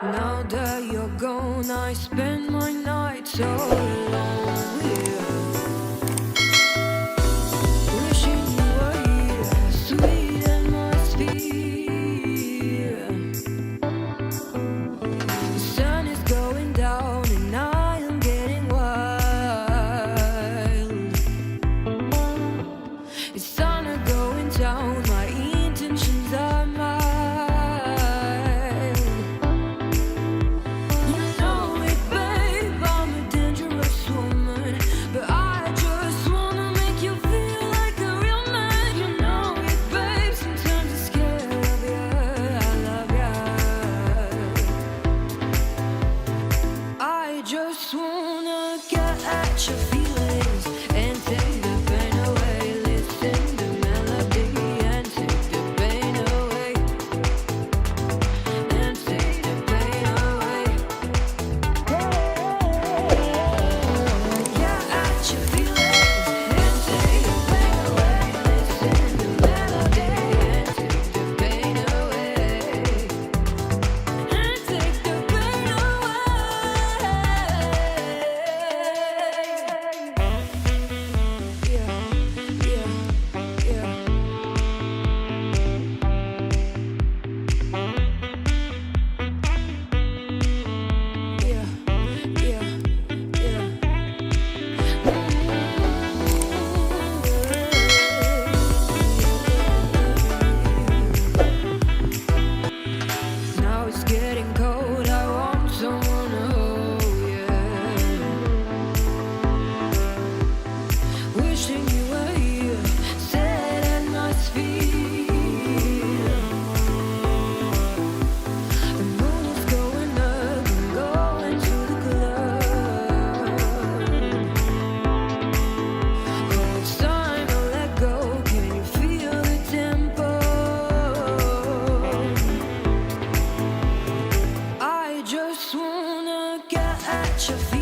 Now that you're gone, I spend my nights all alone here, wishing you were here, sweet atmosphere. The sun is going down and I am getting wild. It's summer going down, my intentions are mild. You know it, babe, I'm a dangerous woman, but I just wanna make you feel like a real man. You know it, babe, sometimes I'm scared of you, I love ya. I just wanna get at your feelings and take the pain away. Listen to melody and take the pain away. And take the pain away. Get at your feelings and take the pain away. Listen to melody and take the pain away. And take the pain away. Yeah, yeah, yeah. Yeah, yeah, yeah. Now it's getting cold, I want someone to hold, yeah. Wishing you were here, sad atmosphere. The moon is going up and going to the club. Oh, it's time to let go, can you feel the tempo? I just wanna get at your feet